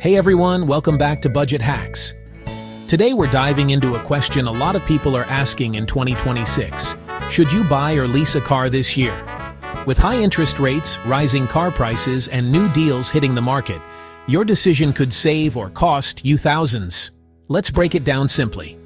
Hey everyone, welcome back to Budget Hacks. Today we're diving into a question a lot of people are asking in 2026. Should you buy or lease a car this year? With high interest rates, rising car prices, and new deals hitting the market, your decision could save or cost you thousands. Let's break it down simply.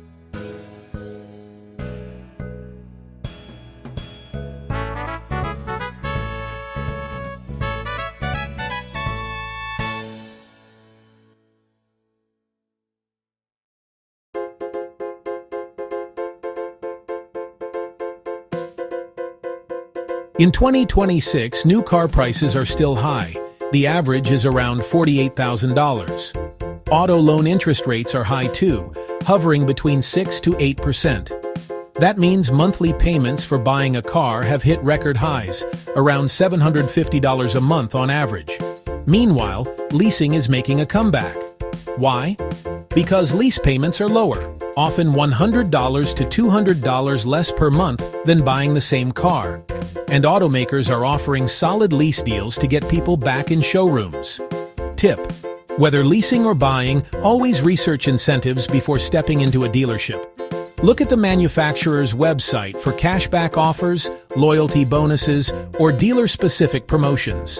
In 2026, new car prices are still high. The average is around $48,000. Auto loan interest rates are high too, hovering between 6 to 8%. That means monthly payments for buying a car have hit record highs, around $750 a month on average. Meanwhile, leasing is making a comeback. Why? Because lease payments are lower, often $100 to $200 less per month than buying the same car. And automakers are offering solid lease deals to get people back in showrooms. Tip: whether leasing or buying, always research incentives before stepping into a dealership. Look at the manufacturer's website for cashback offers, loyalty bonuses, or dealer-specific promotions.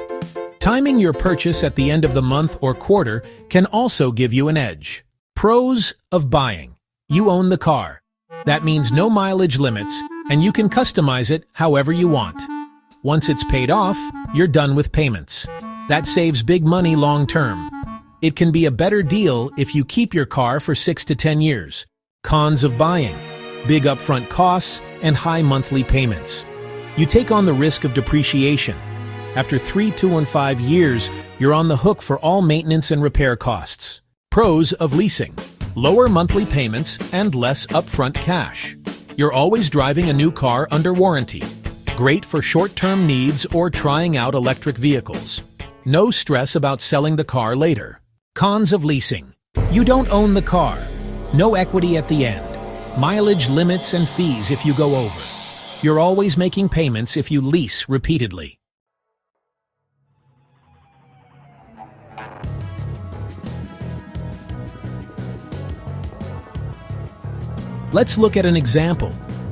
Timing your purchase at the end of the month or quarter can also give you an edge. Pros of buying: you own the car. That means no mileage limits, and you can customize it however you want. Once it's paid off, you're done with payments. That saves big money long term. It can be a better deal if you keep your car for 6 to 10 years. Cons of buying: big upfront costs and high monthly payments. You take on the risk of depreciation. After 3 to 5 years, you're on the hook for all maintenance and repair costs. Pros of leasing: lower monthly payments and less upfront cash. You're always driving a new car under warranty. Great for short-term needs or trying out electric vehicles. No stress about selling the car later. Cons of leasing: you don't own the car. No equity at the end. Mileage limits and fees if you go over. You're always making payments if you lease repeatedly. Let's look at an example.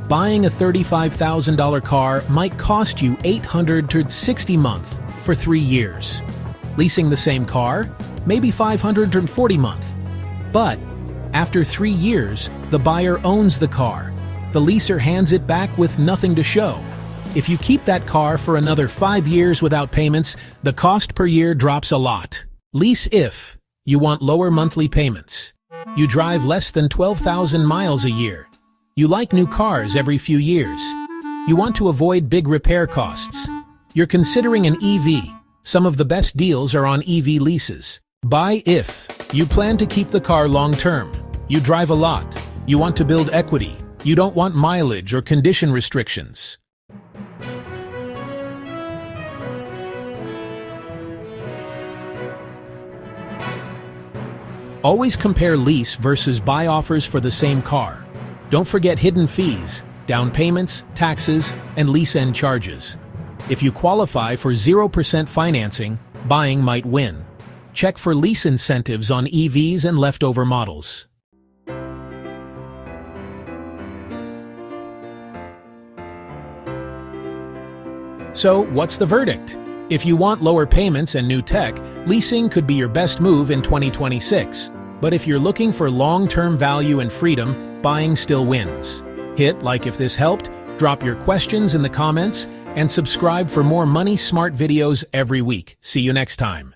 Buying a $35,000 car might cost you $800 to $60 a month for 3 years. Leasing the same car, maybe $500 to $40 a month. But after 3 years, the buyer owns the car. The leaser hands it back with nothing to show. If you keep that car for another 5 years without payments, the cost per year drops a lot. Lease if you want lower monthly payments. You drive less than 12,000 miles a year. You like new cars every few years. You want to avoid big repair costs. You're considering an EV. Some of the best deals are on EV leases. Buy if you plan to keep the car long term. You drive a lot. You want to build equity. You don't want mileage or condition restrictions. Always compare lease versus buy offers for the same car. Don't forget hidden fees, down payments, taxes, and lease end charges. If you qualify for 0% financing, buying might win. Check for lease incentives on EVs and leftover models. So, what's the verdict? If you want lower payments and new tech, leasing could be your best move in 2026. But if you're looking for long-term value and freedom, buying still wins. Hit like if this helped, drop your questions in the comments, and subscribe for more money-smart videos every week. See you next time.